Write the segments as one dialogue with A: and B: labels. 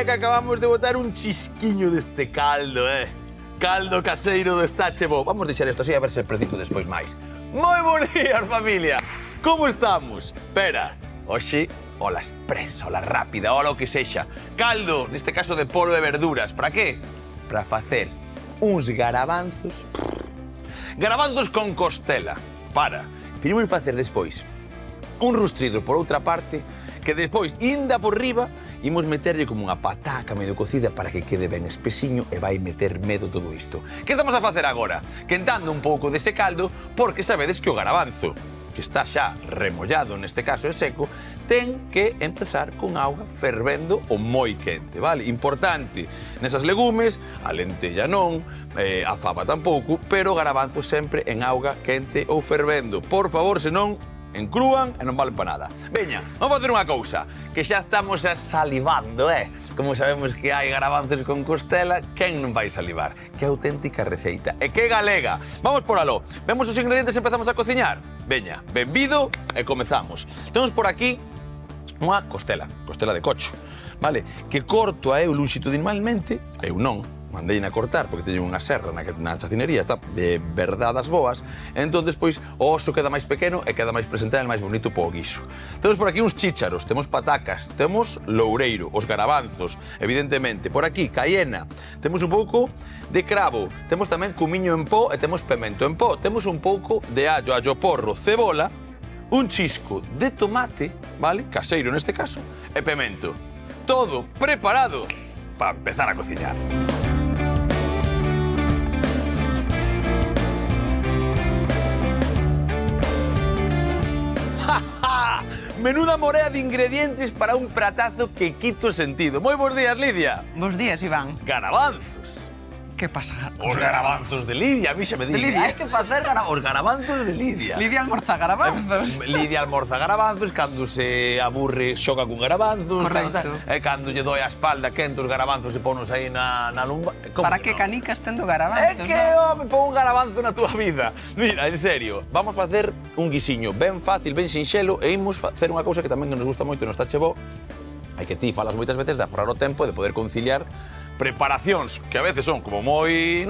A: Que acabamos de botar un chisquiño deste caldo, caldo caseiro do Estache Bo. Vamos deixar isto así a ver se preciso despois máis. Moi bons días, familia. Como estamos? Espera, hoxe, ola expresa, ola rápida, ola o que sexa. Caldo, neste caso de polvo de verduras. Para qué? Para facer uns garabanzos. Garabanzos con costela. Primero facer despois un rustrido por outra parte, que despois, inda por riba, imos meterlle como unha pataca medio cocida para que quede ben espesiño e vai meter medo todo isto. Que estamos a facer agora? Quentando un pouco dese caldo, porque sabedes que o garabanzo, que está xa remollado, neste caso é seco, ten que empezar con auga fervendo ou moi quente, vale? Importante, nesas legumes, a lentella non, a faba tampouco, pero o garabanzo sempre en auga quente ou fervendo. Por favor, senón, encrúan e non valen para nada. Veña, vamos facer unha cousa, que xa estamos salivando, Como sabemos que hai garabanzos con costela, quen non vai salivar? Que auténtica receita, e que galega. Vamos por aló. Vemos os ingredientes e empezamos a cociñar? Veña, benvido e comezamos. Temos por aquí unha costela de cocho, vale? Que corto a eu longitudinalmente, eu non, mandei na cortar porque teño unha serra na chacinería, está de verdadas boas, entón despois o oso queda máis pequeno e queda máis presentável, máis bonito po guiso. Temos por aquí uns chícharos, temos patacas, temos loureiro, os garabanzos, evidentemente. Por aquí, cayena, temos un pouco de cravo, temos tamén cumiño en pó e temos pemento en pó, temos un pouco de allo, allo porro, cebola, un chisco de tomate, vale, caseiro neste caso, e pemento. Todo preparado para empezar a cociñar. Menuda morea de ingredientes para un pratazo que quito sentido. Moi bons días, Lidia.
B: Bos días, Iván.
A: Garabanzos.
B: Que pasa?
A: Os garabanzos de Lidia, a mí se me dice. Hai que facer os garabanzos de Lidia.
B: Lidia almorza garabanzos.
A: Lidia almorza garabanzos, cando se aburre xoga con garabanzos.
B: Correcto.
A: E cando lle doi a espalda quente os garabanzos e ponos aí na lumba.
B: Para que canicas tendo garabanzos?
A: É que, home, pon un garabanzo na túa vida. Mira, en serio, vamos facer un guisiño ben fácil, ben sinxelo, e imos facer unha cousa que tamén nos gusta moito no Estache Bo, e que ti falas moitas veces de aforrar o tempo e de poder conciliar preparacións que a veces son como moi,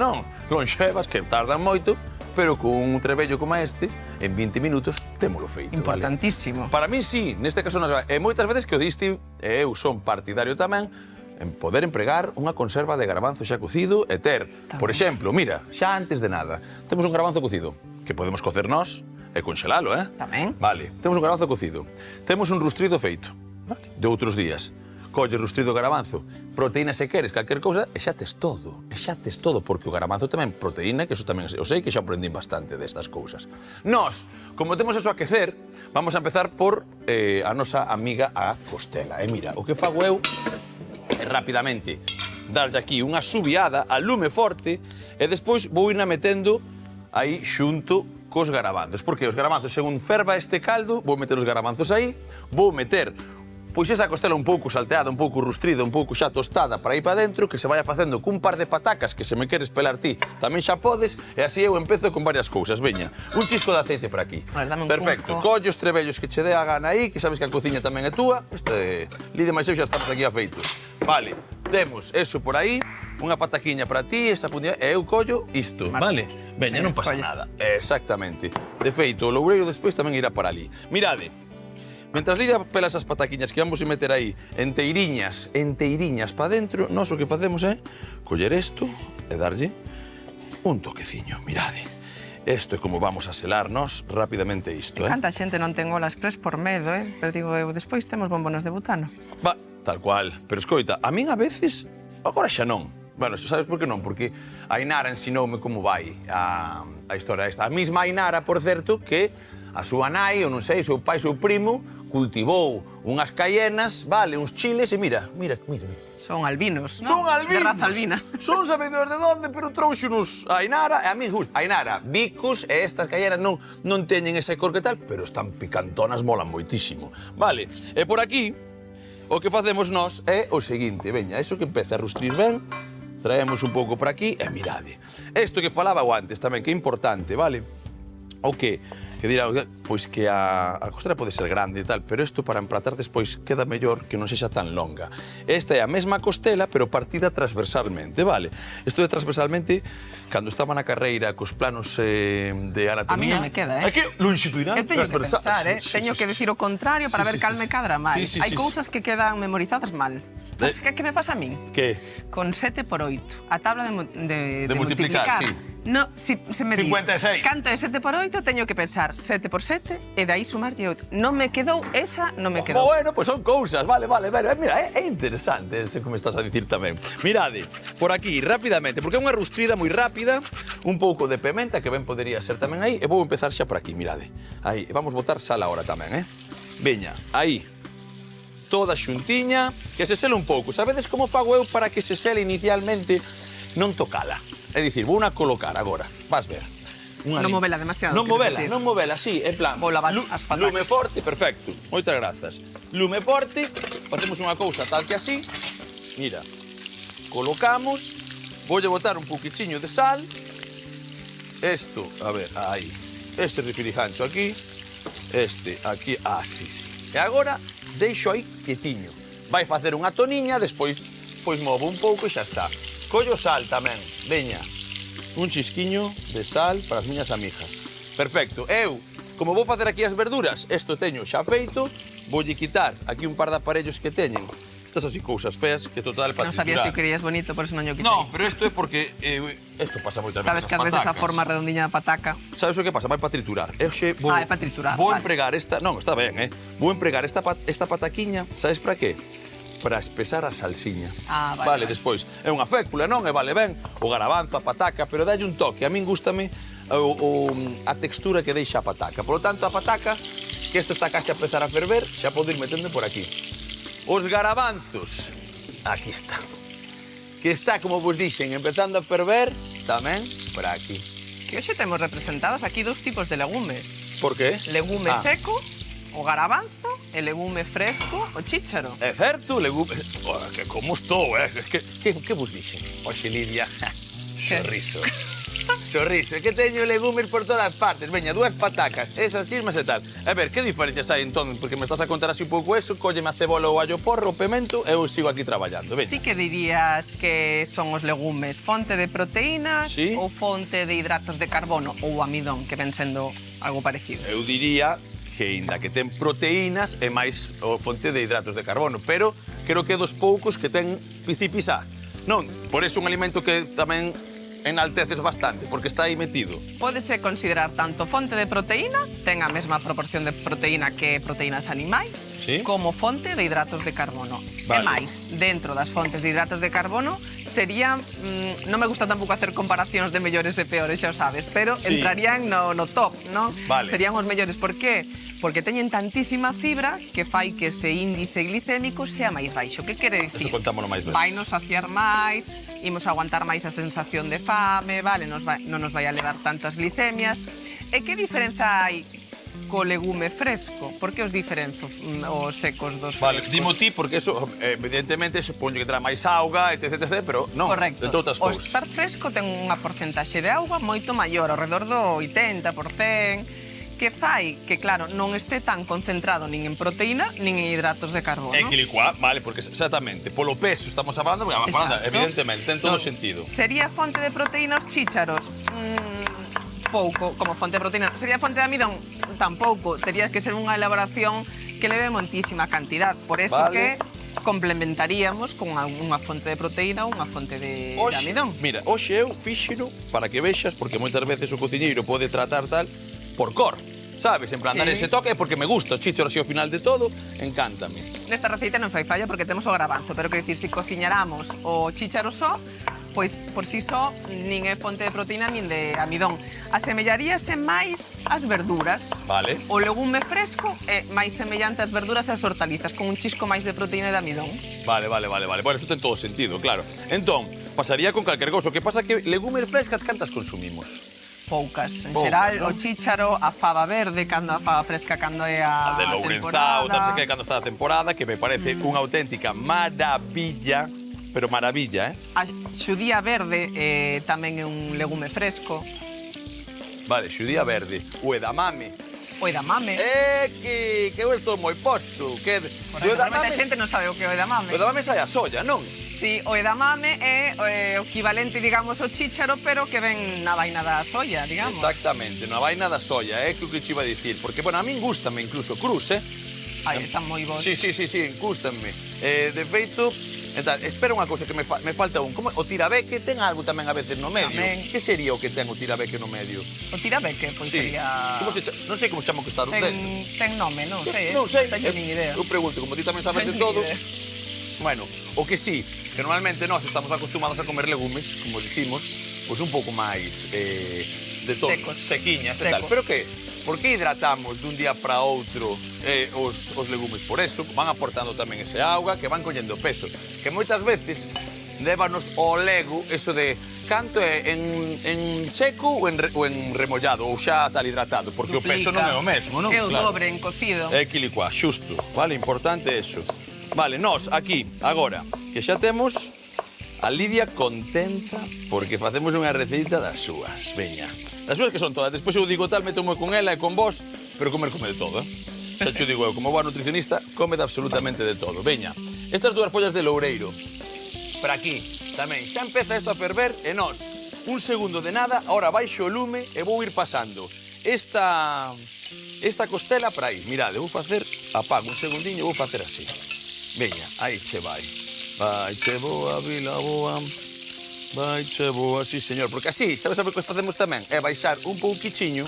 A: lonxevas, que tardan moito, pero con un trebello como este, en 20 minutos, témolo feito,
B: importantísimo.
A: Vale? Para mí, sí, neste caso, e moitas veces que o diste, e eu son partidario tamén, en poder empregar unha conserva de garabanzo xa cocido e ter, por exemplo, mira, xa antes de nada, temos un garabanzo cocido, que podemos cocer nós e conxelalo,
B: Tamén.
A: Vale, temos un garabanzo cocido, temos un rustrido feito, vale, de outros días. Colle rustrido garabanzo, proteína se queres, calquer cousa, e xa tes todo, porque o garabanzo tamén proteína, que eso tamén eu sei que xa aprendín bastante destas cousas. Nós, como temos eso a quecer, vamos a empezar por a nosa amiga a costela. E mira, o que fago eu é rapidamente darlle aquí unha subiada a lume forte e despois vou irna metendo aí xunto cos garabanzos, porque os garabanzos, según ferva este caldo, vou meter os garabanzos aí, vou meter pois esa costela un pouco salteada, un pouco rustrida, un pouco xa tostada para ir para dentro, que se vaya facendo cun par de patacas que se me queres pelar ti, tamén xa podes, e así eu empezo con varias cousas. Veña, un chisco de aceite por aquí. Perfecto, colle os trebellos que che dé a gana aí, que sabes que a cociña tamén é túa. Lidia máis eu xa estamos aquí afeitos. Vale, temos eso por aí, unha pataquiña para ti, esa pundilla, e eu collo isto, vale? Veña, non pasa nada. Exactamente. De feito, o loureiro despois tamén irá para ali. Mirade, mentras Lidia pela esas pataquiñas que vamos a meter aí enteiriñas para dentro, nós o que facemos é coller isto e darlle un toqueciño, mirade. Isto é como vamos a selar nós rapidamente isto,
B: Canta xente non ten ola express por medo, Pero digo eu, despois temos bombonos de butano.
A: Va, tal cual. Pero escoita, a min a veces, agora xa non. Bueno, sabes por que non? Porque a Ainara ensinoume como vai a historia esta. A mesma Ainara, por certo, que a súa nai, ou non sei, seu pai, seu primo, cultivou unhas caienas, vale, uns chiles, e mira,
B: Son albinos,
A: Son
B: non?
A: albinos.
B: De raza albina.
A: Son sabedores de onde, pero trouxonos a Ainara, e a mí gusta. Ainara, bicos e estas calleras non teñen ese cor que tal, pero están picantonas, molan moitísimo. Vale, e por aquí, o que facemos nós é o seguinte, veña, eso que empeza a rustrir ben, traemos un pouco por aquí e mirade. Isto que falaba antes tamén, que é importante, vale? O que dirá, pois que a costela pode ser grande e tal, pero isto para empratar despois queda mellor que non sexa tan longa. Esta é a mesma costela, pero partida transversalmente, vale? Isto de transversalmente, cando estaba na carreira cos planos de anatomía...
B: A mí non me queda,
A: É que longitudinal
B: Eu teño que
A: transversal.
B: pensar, teño que decir o contrario para ver cal me cadra máis. Hai cousas que quedan memorizadas mal. Sabes que me pasa a min?
A: Que?
B: Con 7 por 8, a tabla de
A: multiplicar, sí.
B: No, se me
A: 56.
B: Dis canto é 7 por 8, teño que pensar 7 por 7 e dai sumarlle 8. Non me quedou esa, non me quedou.
A: Bueno, pois son cousas, vale, mira, é interesante, sei como estás a dicir tamén. Mirade, por aquí, rapidamente, porque é unha rustrida moi rápida, un pouco de pementa, que ben podería ser tamén aí, e vou empezar xa por aquí, mirade. Aí, vamos botar sal agora tamén, Veña, aí. Toda xuntiña, que se sele un pouco. Sabedes como fago eu para que se sele inicialmente non tocala? É dicir, vou na colocar agora, vas ver.
B: Non movela demasiado.
A: Non movela, sí, en plan.
B: Vou lavar as patacas.
A: Lume forte, perfecto. Moitas grazas. Lume forte, facemos unha cousa tal que así. Mira, colocamos, voulle botar un pouquichiño de sal. Isto, a ver, aí. Este refrijancho aquí, este aquí, sí. E agora deixo aí quietiño. Vai facer unha toniña, despois pois movo un pouco e xa está. Collo sal tamén, veña. Un chisquiño de sal para as miñas amigas. Perfecto. Eu, como vou facer aquí as verduras, isto teño xa feito, voulle quitar aquí un par de aparellos que teñen. Estas así cousas feas que total para
B: non sabía se o querías bonito, por eso non o quitei.
A: No, pero isto é porque isto pasa moitas veces.
B: Sabes que ás veces a forma redondiña da pataca.
A: Sabes o que pasa? Vai para triturar. Eu xe vou,
B: é para triturar.
A: Vou
B: vale.
A: empregar esta... Non, está ben, Vou empregar esta pataquiña, sabes para qué? Para espesar a salsiña. Vale, despois. É unha fécula, non? E vale ben. O garabanzo, a pataca, pero dalle un toque. A min gústame a textura que deixa a pataca. Por lo tanto, a pataca, que isto está casi a empezar a ferver, xa podo ir metendo por aquí. Os garabanzos, aquí está. Que está, como vos dixen, empezando a ferver, tamén por aquí.
B: Que hoxe temos representados aquí dous tipos de legumes.
A: Por qué?
B: Legume seco, o garabanzo, e legume fresco, o chícharo.
A: É certo, legume... que como estou, Que vos dixen? Oxe, Lidia, sorriso. Sorriso, que teño legumes por todas partes. Veña, dúas patacas, esas chismas e tal. A ver, que diferencias hai entón? Porque me estás a contar así un pouco eso, cólleme a cebola, o allo porro, o pemento, e eu sigo aquí traballando. Veña.
B: Ti que dirías que son os legumes? Fonte de proteínas ou fonte de hidratos de carbono ou amidón, que ven sendo algo parecido?
A: Eu diría que inda que ten proteínas é máis fonte de hidratos de carbono, pero creo que é dos poucos que ten pisá. Non, por eso un alimento que tamén enalteces bastante, porque está aí metido.
B: Pódese considerar tanto fonte de proteína, ten a mesma proporción de proteína que proteínas animais, como fonte de hidratos de carbono. E máis, dentro das fontes de hidratos de carbono, sería... non me gusta tampouco hacer comparacións de mellores e peores, xa o sabes, pero entrarían no top, non? Serían os mellores. Por qué? Porque teñen tantísima fibra que fai que ese índice glicémico sea máis baixo. Que quere dicir?
A: Eso contámonos máis veces.
B: Vai nos saciar máis, imos aguantar máis a sensación de fame, vale? Non nos vai a levar tantas glicemias. E que diferenza hai co legume fresco? Por que os diferenzo os secos dos frescos?
A: Vale, dimo ti, porque eso, evidentemente, supoño que terá máis auga, etc, pero non,
B: correcto.
A: de todas as cousas.
B: O estar fresco ten unha porcentaxe de auga moito maior, ao redor do 80%, que fai que, claro, non este tan concentrado nin en proteína nin en hidratos de carbono.
A: É que licuá, vale, porque exactamente, polo peso estamos falando, porque evidentemente, ten todo o sentido.
B: Sería fonte de proteína os chícharos? Pouco, como fonte de proteína. Sería fonte de amidón? Tampouco. Tería que ser unha elaboración que leve montísima cantidad. Por eso que complementaríamos con unha fonte de proteína ou unha fonte de amidón.
A: Mira, hoxe eu fíxeno para que vexas, porque moitas veces o cociñeiro pode tratar tal por cor. Sabes, en plan, dar ese toque porque me gusta, o chícharo así ao final de todo, encántame.
B: Nesta receita non fai falla porque temos o garabanzo, pero quer dicir, se cociñáramos o chícharo só, pois por si só nin é fonte de proteína nin de amidón. Asemellaríase máis ás verduras.
A: Vale.
B: O legume fresco é máis semellante ás verduras e ás hortalizas, con un chisco máis de proteína e de amidón.
A: Vale. Bueno, eso ten todo sentido, claro. Entón, pasaría con calquer cousa. O que pasa que legumes frescas cantas consumimos?
B: Poucas. En
A: Poucas,
B: xeral,
A: non?
B: o chícharo, a fava verde, cando a fava fresca, cando é a
A: De Lourenzao, tal, sei que cando está a temporada, que me parece unha auténtica maravilla, pero maravilla,
B: A xudía verde tamén é un legume fresco.
A: Vale, xudía verde. O edamame.
B: O edamame.
A: Que eu estou moi posto. Que
B: Normalmente a xente non sabe o que é o edamame.
A: O edamame sai a soya, non?
B: Sí, o edamame é o equivalente, digamos, ao chícharo, pero que ven na vaina da soya, digamos.
A: Exactamente, na vaina da soya, é que o que te iba a dicir. Porque, bueno, a min gústame incluso cruz,
B: Ai, están moi bons.
A: Sí, gústanme. De feito, espera unha cousa que me falta un. Como o tirabeque ten algo tamén a veces no medio.
B: Tamén.
A: Que sería o que ten o tirabeque no medio?
B: O tirabeque, pois
A: Sí.
B: sería...
A: Non sei como chama o que está no
B: Ten,
A: dentro.
B: ten nome, non sei,
A: Non sei.
B: Teño nin idea.
A: Eu pregunto, como ti tamén sabes de
B: Teño
A: todo.
B: nin idea.
A: Bueno, o que sí, que normalmente nós estamos acostumados a comer legumes, como dicimos, pois un pouco máis de todo,
B: Secos.
A: sequiñas e tal.
B: Secos.
A: Pero que? Por que hidratamos dun día para outro os legumes? Por eso van aportando tamén ese auga que van collendo peso. Que moitas veces lévanos ao lego eso de canto é en seco ou en remollado ou xa tal hidratado, porque o peso non é o mesmo, non?
B: É o
A: Claro.
B: dobre en cocido.
A: É quilicua, xusto, vale, importante eso. Vale, nós aquí, agora, que xa temos a Lidia contenta porque facemos unha receita das súas, veña. Das súas que son todas, despois eu digo tal, métomo con ela e con vos, pero come de todo, Xa xo digo eu, como boa nutricionista, come de absolutamente de todo. Veña, estas dúas follas de loureiro, para aquí, tamén, xa empeza isto a ferver e nós, un segundo de nada, ahora baixo o lume e vou ir pasando esta costela para aí. Mirade, vou facer, apago un segundiño e vou facer así. Veña, aí che vai. Vai che boa, vila boa. Vai che boa, sí, señor. Porque así, sabes o que facemos tamén? É baixar un pouquichiño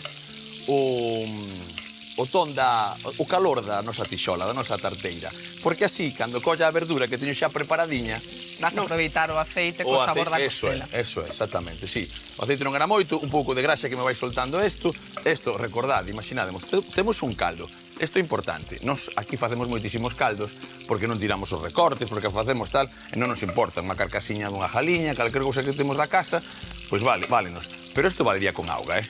A: o ton o calor da nosa tixola, da nosa tarteira. Porque así, cando colla a verdura que teño xa preparadiña,
B: Vas a aproveitar o aceite co sabor da costela.
A: Eso é, exactamente, sí. O aceite non era moito, un pouco de graxa que me vai soltando isto. Isto, recordad, imaginademos, temos un caldo. Isto é importante. Nos aquí facemos moitísimos caldos porque non tiramos os recortes, porque facemos tal, e non nos importa unha carcasiña dunha jaliña, calquer cousa que temos da casa, pois válenos. Pero isto valería con auga,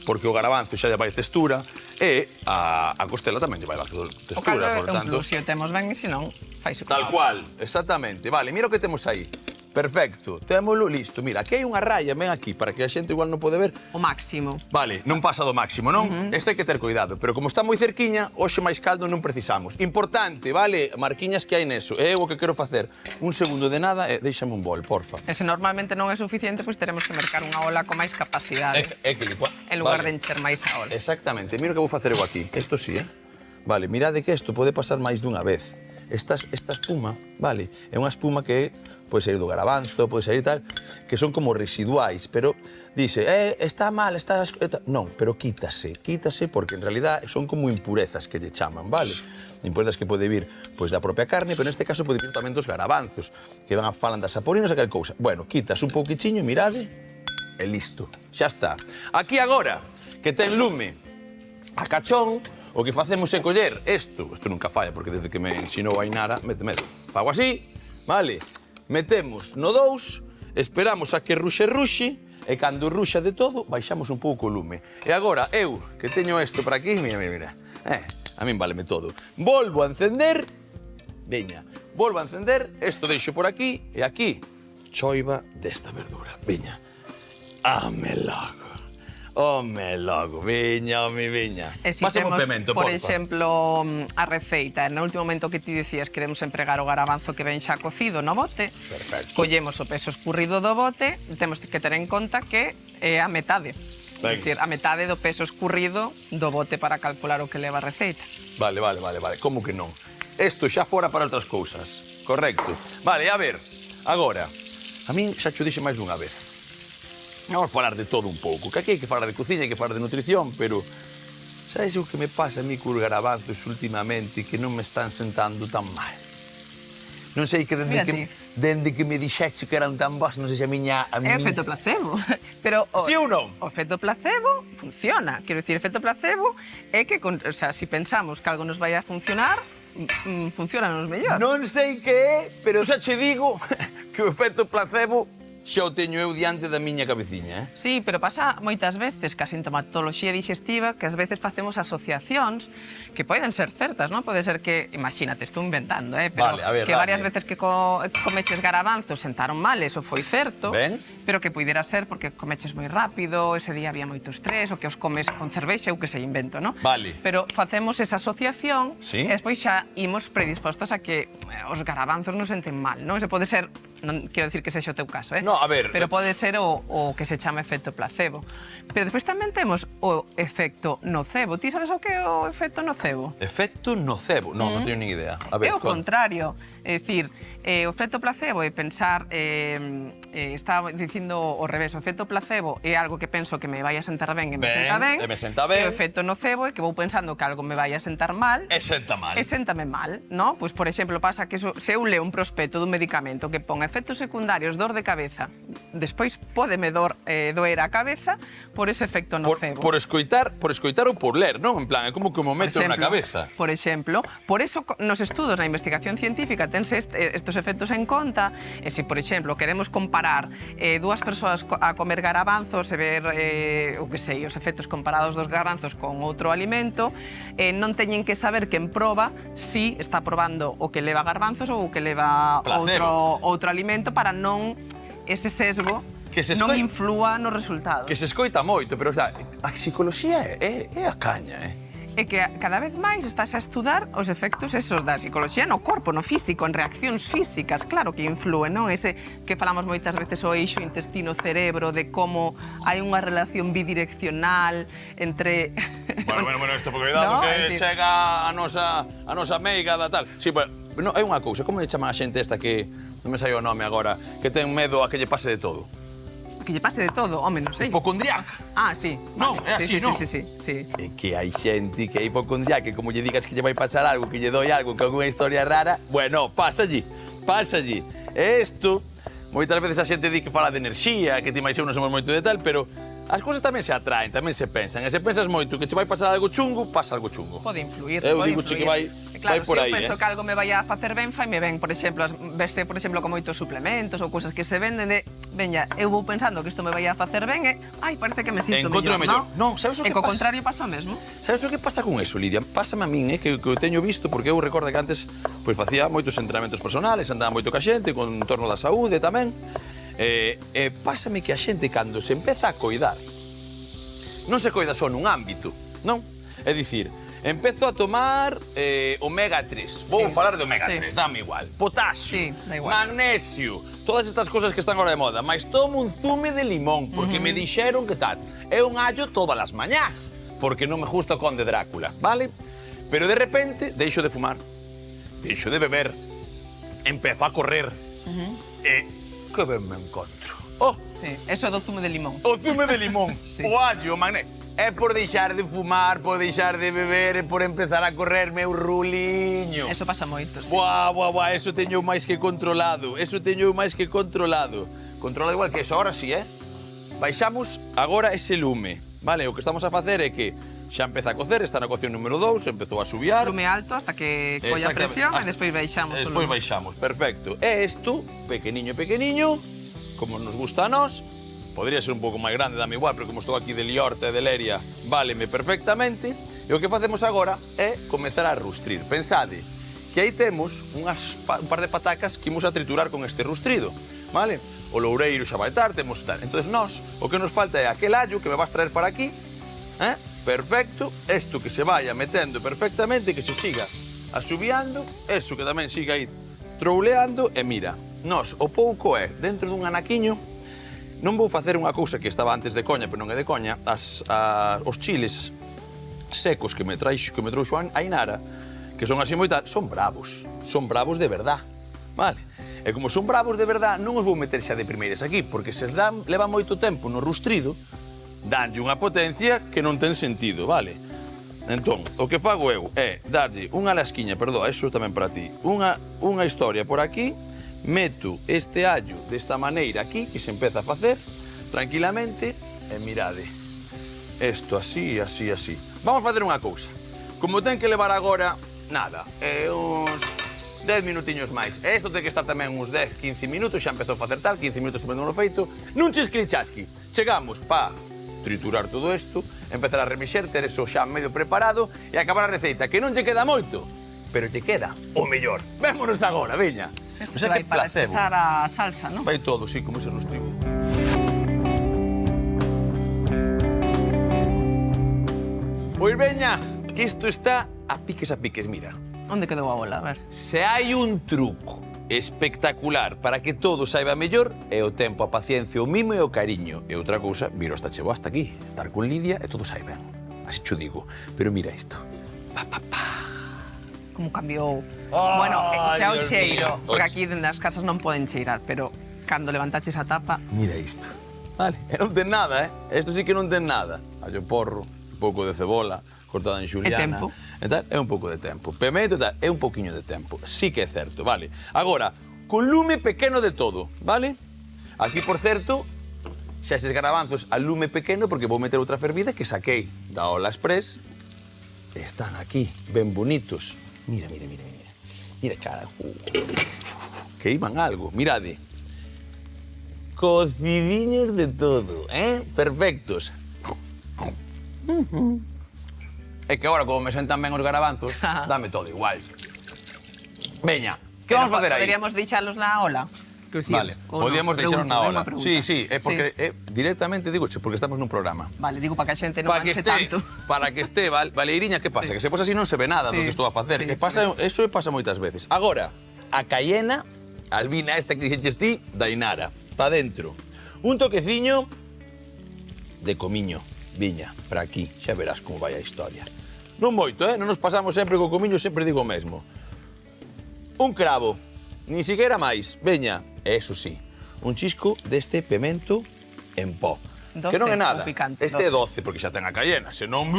A: porque o garabanzo xa lle vai textura e a costela tamén lle vai dar
B: O
A: textura,
B: caldo
A: por
B: é un
A: tanto.
B: plus, se o temos ben, e se non, faise con
A: Tal
B: auga.
A: cual, exactamente. Vale, mira o que temos aí. Perfecto, témolo listo. Mira, aquí hai unha raya, ven aquí, para que a xente igual non pode ver.
B: O máximo.
A: Vale, non pasa do máximo, non? Este hai que ter cuidado, pero como está moi cerquiña, hoxe máis caldo non precisamos. Importante, vale, marquiñas que hai neso. É o que quero facer. Un segundo de nada e déixame un bol, porfa.
B: E se normalmente non é suficiente, pois teremos que mercar unha ola con máis capacidade.
A: É que licua.
B: En lugar
A: Vale.
B: de encher máis a ola.
A: Exactamente, mira o que vou facer eu aquí. Isto sí, Vale, mirade que isto pode pasar máis dunha vez. Esta espuma, vale, é unha espuma que pode sair do garabanzo, pode sair tal, que son como residuais, pero dice, está mal, está... Non, pero quítase porque en realidad son como impurezas que lle chaman, vale? Impurezas que pode vir pois da propia carne, pero neste caso pode vir tamén dos garabanzos, que van a falan das saporinas e aquel cousa. Bueno, quitas un pouquichiño, mirade, e listo, xa está. Aquí agora, que ten lume a cachón, o que facemos é coller isto nunca falla, porque desde que me ensinou a Ainara, medo. Fago así, vale, metemos no 2, esperamos a que ruxe, e cando ruxa de todo, baixamos un pouco o lume. E agora, eu, que teño isto para aquí, mira, a min váleme todo. Volvo a encender, veña, volvo a encender, isto deixo por aquí, e aquí, choiva desta verdura, veña. Home logo, veña.
B: E se
A: Pásame un
B: temos,
A: pemento,
B: por
A: porfa.
B: exemplo, a receita, no último momento que ti dicías queremos empregar o garabanzo que ven xa cocido no bote,
A: Perfecto.
B: collemos o peso escurrido do bote, temos que ter en conta que é a metade. É dicir, a metade do peso escurrido do bote para calcular o que leva a receita.
A: Vale. Como que non? Isto xa fora para outras cousas. Correcto. Vale, a ver, agora, a min xa xo dixe máis dunha vez. Vamos falar de todo un pouco, que aquí hai que falar de cociña, hai que falar de nutrición, pero sabes o que me pasa a mí cos garabanzos últimamente que non me están sentando tan mal? Non sei que desde
B: Mira
A: que...
B: ti.
A: dende que me dixeche que eran tan bons, non sei se a miña...
B: É o efecto placebo. Pero
A: Sí ou non?
B: O efecto placebo funciona. Quero dicir, o efecto placebo é que, o sea, si pensamos que algo nos vai a funcionar, funciona nos mellor.
A: Non sei que é, pero xa che digo que o efecto placebo xa o teño eu diante da miña cabeciña,
B: Sí, pero pasa moitas veces que a sintomatoloxía digestiva que ás veces facemos asociacións que poden ser certas, non? Pode ser que, imagínate, estou inventando, pero
A: Vale, a ver,
B: que
A: dale.
B: varias veces que comeches garabanzos sentaron mal, eso foi certo,
A: Ben.
B: pero que puidera ser porque comeches moi rápido, ese día había moito estrés, ou que os comes con cervexa, ou que se invento, non?
A: Vale.
B: Pero facemos esa asociación
A: Sí.
B: e despois xa imos predispostos a que os garabanzos non senten mal, non? Ese pode ser, non quero dicir que sexa o teu caso,
A: No, a ver,
B: pero pode ser o que se chama efecto placebo. Pero despois tamén temos o efecto nocebo. Ti sabes o que é o efecto nocebo?
A: Efecto nocebo. Non, non teño nin idea. A ver,
B: É o contrario. É dicir, o efecto placebo é pensar... estaba dicindo o revés. O efecto placebo é algo que penso que me vai a sentar ben e me senta ben.
A: e me senta ben.
B: E o efecto nocebo é que vou pensando que algo me vai a sentar mal.
A: E senta mal.
B: E séntame mal, non? Pois, por exemplo, pasa que se eu leo un prospecto dun medicamento que pon efectos secundarios, dor de cabeza, despois pódeme doer a cabeza por ese efecto nocebo.
A: Por escoitar ou por ler, non? En plan, é como que me meto na cabeza.
B: Por exemplo, por eso nos estudos, na investigación científica, tense estos efectos en conta, e se, por exemplo, queremos comparar dúas persoas a comer garabanzos e ver, o que sei, os efectos comparados dos garabanzos con outro alimento, non teñen que saber quen proba si está probando o que leva garbanzos ou o que leva outro alimento para non ese sesgo non inflúa no resultado.
A: Que se escoita moito, pero o sea, a psicoloxía é a caña,
B: É que cada vez máis estás a estudar os efectos esos da psicoloxía no corpo, no físico, en reaccións físicas, claro que inflúen, non? Ese que falamos moitas veces o eixo intestino-cerebro, de como hai unha relación bidireccional entre...
A: Bueno, isto, porque cuidado que chega a nosa meiga da tal. Sí, pero non, hai unha cousa, como lle chaman a xente esta que non me sai o nome agora, que ten medo a que lle pase de todo?
B: Que lle pase de todo, home, non sei.
A: Hipocondriaca.
B: Ah, sí.
A: Non, é así, non?
B: Sí.
A: É que hai xente que é hipocondriaca, que como lle digas que lle vai pasar algo, que lle doi algo, que alguna historia rara, bueno, pásalle. E isto, moitas veces a xente di que fala de enerxía, que ti máis eu non somos moito de tal, pero as cousas tamén se atraen, tamén se pensan. E se pensas moito que che vai pasar algo chungo, pasa algo chungo.
B: Pode influir,
A: Eu digo che que vai por aí,
B: se eu penso que algo me vai a facer ben, faime ben, por exemplo, vese, por exemplo, con moitos suplementos ou cousas que se venden de, veña, eu vou pensando que isto me vai a facer ben e, parece que me sinto mellor,
A: non? Sabes o que pasa?
B: E co contrario pasa o mesmo.
A: Sabes o que pasa con eso, Lidia? Pásame a min, que o teño visto, porque eu recordo que antes pois facía moitos entrenamentos personales, andaba moito ca xente, con torno da saúde tamén, pásame que a xente, cando se empeza a coidar, non se coida só nun ámbito, non? É dicir, empezo a tomar omega 3. Vou falar de omega 3, dame igual. Potasio, magnesio, todas estas cosas que están agora de moda. Mais tomo un zume de limón, porque me dixeron que tal. É un allo todas as mañás, porque non me gusta o Conde Drácula, vale? Pero de repente, deixo de fumar, deixo de beber, empezo a correr, e que ben me encontro.
B: Sí, eso é do zume de limón.
A: O zume de limón, o allo, o magnesio. É por deixar de fumar, por deixar de beber e por empezar a correr meu ruliño.
B: Eso pasa moito, sí.
A: Buah, eso teño máis que controlado. Controlado igual que eso, ahora sí, Baixamos agora ese lume, vale? O que estamos a facer é que xa empeza a cocer, está na cocción número 2, empezou a subiar.
B: Lume alto hasta que colla presión e despois baixamos o lume.
A: Despois baixamos, perfecto. E isto, pequeniño, como nos gusta a nós, podría ser un pouco máis grande, dame igual, pero como estou aquí de Liorta e de Leria, váleme perfectamente. E o que facemos agora é comezar a rustrir. Pensade que aí temos un par de patacas que imos a triturar con este rustrido, vale? O loureiro xa vai tar, temos tal. Entón, nós, o que nos falta é aquel allo que me vas traer para aquí, perfecto, isto que se vaya metendo perfectamente, que se siga asubiando, eso que tamén siga aí trouleando, e mira, nós, o pouco é, dentro dun anaquiño, non vou facer unha cousa que estaba antes de coña, pero non é de coña, os chiles secos que me trouxo a Ainara, que son así moita, son bravos de verdad, vale? E como son bravos de verdad, non os vou meter xa de primeiras aquí, porque se leva moito tempo no rustrido, danlle unha potencia que non ten sentido, vale? Entón, o que fago eu é darlle unha lasquiña, eso tamén para ti, unha historia por aquí, meto este allo desta maneira aquí, que se empeza a facer tranquilamente, e mirade, isto así, así, así. Vamos facer unha cousa. Como ten que levar agora, nada, uns 10 minutiños máis. E isto ten que estar tamén uns 10, 15 minutos, xa empezou a facer tal, 15 minutos subendo no feito. Nun chisquilichasqui. Chegamos pa triturar todo isto, empezar a remexer, ter eso xa medio preparado e acabar a receita, que non lle queda moito, pero lle queda o mellor. Vémonos agora, veña.
B: Isto se vai para espesar a salsa, non?
A: Vai todo, sí, como se nos trigo. Pois veña, que isto está a piques, mira.
B: Onde quedou a bola? A ver.
A: Se hai un truco espectacular para que todo saiba mellor, é o tempo, a paciencia, o mimo e o cariño. E outra cousa, viro hasta chegou hasta aquí, estar con Lidia e todo sai ben. Así cho digo. Pero mira isto. Pa, pa, pa.
B: Como cambiou. Bueno, xa o cheiro, porque aquí dende as casas non poden cheirar, pero cando levantaches a tapa...
A: Mira isto. Vale, e non ten nada, Isto sí que non ten nada. Allo porro, un pouco de cebola, cortada en xuliana.
B: E tempo.
A: E tal, é un pouco de tempo. Pemento e tal, é un poquinho de tempo. Sí que é certo, vale. Agora, con lume pequeno de todo, vale? Aquí, por certo, xa estes garabanzos a lume pequeno, porque vou meter outra fervida que saquei da Ola Express. Están aquí, ben bonitos. Mira, mira, mira, mira. Mira, cara. Que iban algo. Mirade. Cocidiños de todo, Perfectos. É que agora, como me sentan ben os garabanzos, dame todo igual. Veña, que vamos facer aí?
B: Poderíamos deixalos na ola?
A: Vale, podíamos deixaros na ola. Sí, sí, é porque directamente digo, porque estamos nun programa.
B: Vale, digo para que a xente non manche tanto.
A: Para que este, Valeiriña, que pasa? Que se pos así non se ve nada do que estou a facer. Eso pasa moitas veces. Agora, a cayena, albina esta que dixeches ti, Dainara, pa dentro. Un toqueciño de comiño. Viña, para aquí, xa verás como vai a historia. Non moito, non nos pasamos sempre co comiño, sempre digo o mesmo. Un cravo, nin siquiera máis, veña, e eso sí, un chisco deste pemento en pó.
B: 12,
A: que non é nada,
B: picante,
A: este é 12, porque xa ten a cayena, senón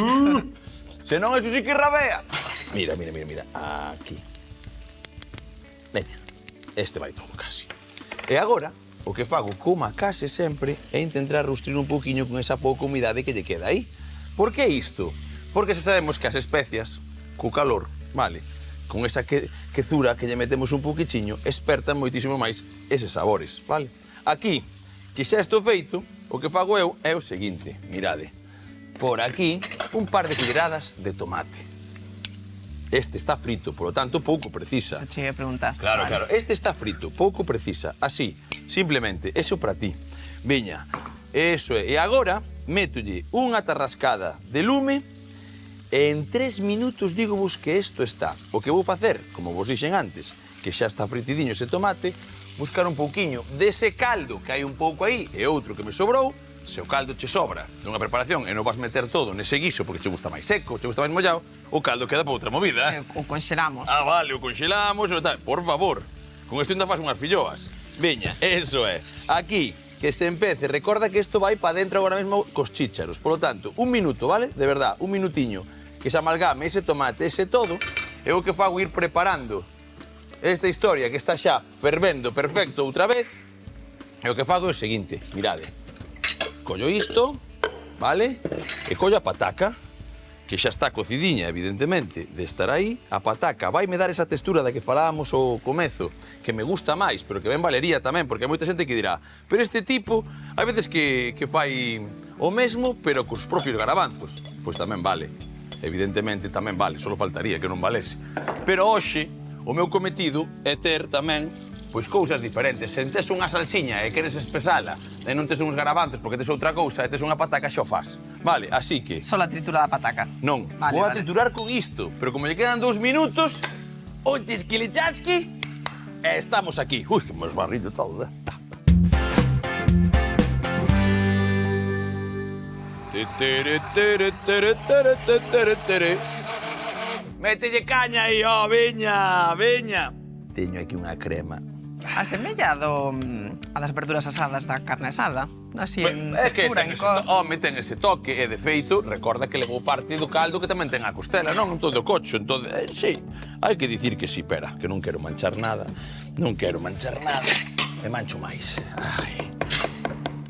A: eso sí que rabea. Mira, mira, mira, mira, aquí. Veña, este vai todo casi. E agora, o que fago, como a case sempre, é intentar rustrir un poquinho con esa pouca humidade que lle queda aí. Por que isto? Porque xa sabemos que as especias, co calor, vale, con esa quezura que lle metemos un poquichiño, espertan moitísimo máis eses sabores, vale? Aquí, que xa estou feito, o que fago eu é o seguinte, mirade. Por aquí, un par de culleradas de tomate. Este está frito, por lo tanto, pouco precisa.
B: Se cheguei a preguntar.
A: Claro, claro. Este está frito, pouco precisa. Así, simplemente, eso para ti. Veña, eso é. E agora, métolle unha tarrascada de lume e en 3 minutos digo vos que isto está. O que vou facer, como vos dixen antes, que xa está fritidiño ese tomate, buscar un pouquiño dese caldo que hai un pouco aí e outro que me sobrou. Se o caldo che sobra dunha preparación e non vas meter todo nese guiso porque che gusta máis seco, che gusta máis mollado, o caldo queda para outra movida,
B: O conxelamos.
A: Ah, vale, o conxelamos, o tal. Por favor, con isto ainda faz unhas filloas. Veña, eso é. Aquí, que se empece. Recorda que isto vai para dentro agora mesmo cos chícharos. Por lo tanto, un minuto, vale? De verdad, un minutiño. Que se amalgame ese tomate, ese todo. É o que fago ir preparando esta historia que está xa fervendo perfecto outra vez. E o que fago é o seguinte, mirade. Collo isto, vale? E collo a pataca, que xa está cocidiña, evidentemente, de estar aí. A pataca vai me dar esa textura da que falábamos ao comezo, que me gusta máis, pero que ben valería tamén, porque hai moita xente que dirá, pero este tipo, hai veces que fai o mesmo, pero cos propios garabanzos. Pois tamén vale, evidentemente tamén vale, só faltaría que non valese. Pero hoxe, o meu cometido é ter tamén pois cousas diferentes. Se tes unha salsiña e queres espesala e non tes uns garabanzos porque tes outra cousa e tes unha pataca, xa o fas. Vale, así que...
B: Só a tritura da pataca.
A: Non,
B: vale,
A: vou a triturar con isto, pero como lle quedan 2 minutos, o chisquilichasqui, e estamos aquí. Ui, que me esbarrillo todo, Mételle caña aí, ó, veña, veña. Teño aquí unha crema.
B: A semella a das verduras asadas da carne asada. así en
A: É que
B: textura,
A: ten
B: en
A: ese
B: cor.
A: home, ten ese toque, e de feito, recorda que levou parte do caldo que tamén ten a costela, non? En todo o cocho, entón, sí, hai que dicir que sí, pera, que non quero manchar nada, e mancho máis. Ai.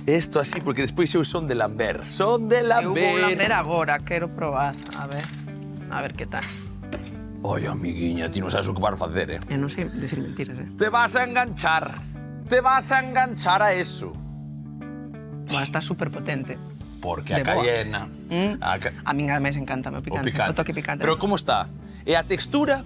A: Isto así, porque despois eu son de lamber,
B: Eu vou lamber agora, quero probar, a ver que tal.
A: Oi, amiguiña, ti non sabes o que vas facer,
B: Eu non sei dicir mentiras,
A: Te vas a enganchar a eso.
B: Va a estar superpotente.
A: Porque a
B: De boa.
A: cayena...
B: A min ademais encanta o picante, o toque picante.
A: Pero como está? E a textura?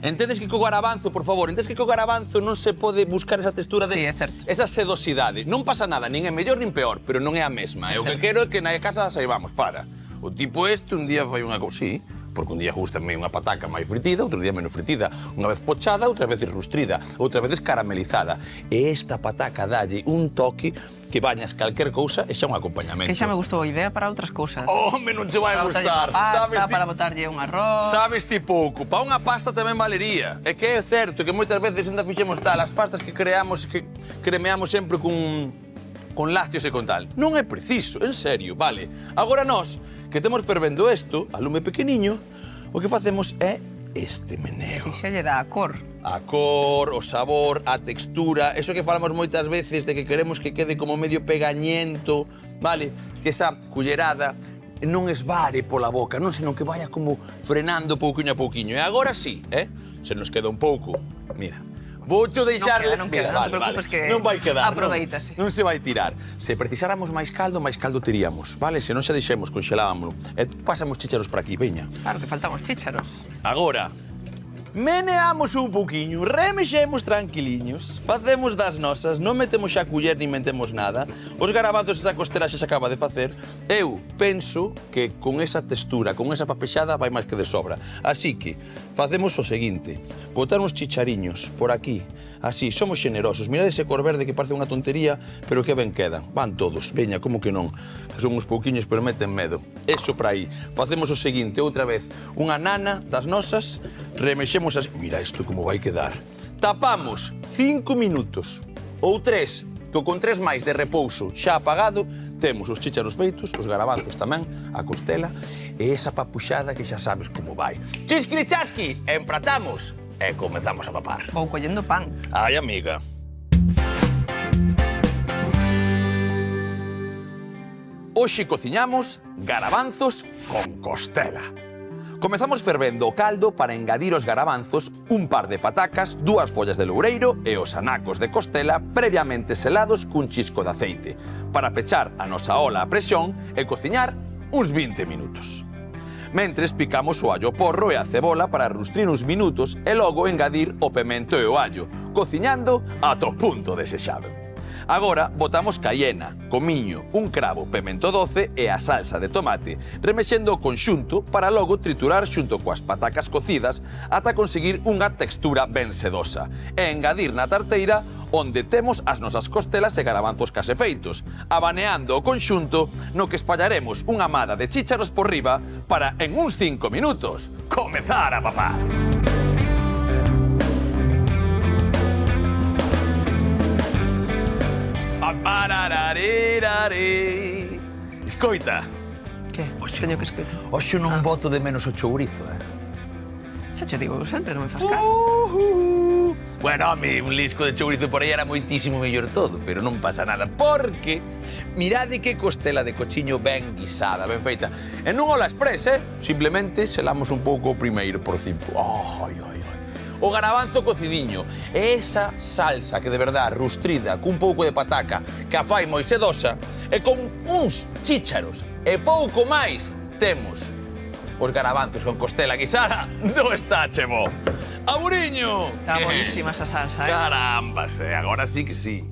A: Entendes que co garabanzo, por favor, entendes que co garabanzo non se pode buscar esa textura de...
B: Sí, é certo.
A: Esa sedosidade. Non pasa nada, nin é mellor nin peor, pero non é a mesma. E o que quero é que na casa saibamos, para. O tipo este un día fai unha cousa... Sí, porque un día gustame unha pataca máis fritida, outro día menos fritida. Unha vez pochada, outra vez rustrida, outra vez caramelizada. E esta pataca dalle un toque que bañas calquer cousa e xa un acompañamento.
B: Que xa me gustou a idea para outras cousas.
A: Home, non che vai
B: Para botarlle
A: gustar.
B: unha pasta,
A: Sabes ti...
B: para botarlle un arroz...
A: Sabes ti pouco, para unha pasta tamén valería. É que é certo que moitas veces ainda fixemos tal, as pastas que creamos, que cremeamos sempre con lácteos e con tal. Non é preciso, en serio, vale. Agora nós, que temos fervendo isto, a lume pequeniño, o que facemos é este meneo.
B: E xa lle dá a cor.
A: A cor, o sabor, a textura, eso que falamos moitas veces de que queremos que quede como medio pegañento, vale? Que esa cullerada non esvare pola boca, non, senón que vaya como frenando pouquiño a pouquiño. E agora sí, se nos queda un pouco, mira, voucho deixar...
B: Non queda, non te preocupes que
A: non vai quedar,
B: aproveítase.
A: non se vai tirar. Se precisáramos máis caldo teríamos, vale? Se non xa deixemos, conxelábamolo. E pasamos chícharos para aquí, veña.
B: Claro que faltan os chícharos.
A: Agora, meneamos un pouquiño, remexemos tranquiliños, facemos das nosas, non metemos xa culler nin metemos nada, os garabanzos esa costela xa se acaba de facer, eu penso que con esa textura, con esa papexada, vai máis que de sobra. Así que, facemos o seguinte, botar uns chichariños por aquí, así, somos xenerosos, mirad ese cor verde que parece unha tontería, pero que ben quedan, van todos, veña, como que non, que son uns pouquiños, pero meten medo. Eso para aí, facemos o seguinte, outra vez, unha nana das nosas, remexemos así, mira isto como vai quedar. Tapamos 5 minutos ou 3, que con 3 máis de repouso xa apagado, temos os chícharos feitos, os garabanzos tamén, a costela e esa papuxada que xa sabes como vai. Chisquilichasqui, empratamos e comezamos a papar.
B: Vou collendo pan.
A: Ai, amiga. Hoxe cociñamos garabanzos con costela. Comezamos fervendo o caldo para engadir os garabanzos, un par de patacas, 2 follas de loureiro e os anacos de costela previamente selados cun chisco de aceite, para pechar a nosa ola a presión e cociñar uns 20 minutos. Mentres picamos o allo porro e a cebola para rustrir uns minutos e logo engadir o pemento e o allo, cociñando ata o punto desexado. Agora botamos cayena, comiño, un cravo, pemento doce e a salsa de tomate, remexendo o conxunto para logo triturar xunto coas patacas cocidas ata conseguir unha textura ben sedosa e engadir na tarteira onde temos as nosas costelas e garabanzos case feitos, abaneando o conxunto no que espallaremos unha mada de chícharos por riba para, en uns 5 minutos, comezar a papar. Escoita.
B: Que? Teño que escoitar.
A: Oxo non boto de menos o chourizo,
B: Xa che digo sempre, non me fas caso.
A: Bueno, home, un lisco de chourizo por aí era moitísimo mellor todo, pero non pasa nada, porque mirade que costela de cochiño ben guisada, ben feita. E non ola express, simplemente selamos un pouco o primeiro por cimpo. Ai, ai, ai. O garabanzo cocidiño e esa salsa que de verdad rustrida cun pouco de pataca que a fai moi sedosa e con uns chícharos e pouco máis temos os garabanzos con costela guisada do Estache Bo. Aburiño!
B: Está bonísima esa salsa,
A: Carambas, agora sí que sí.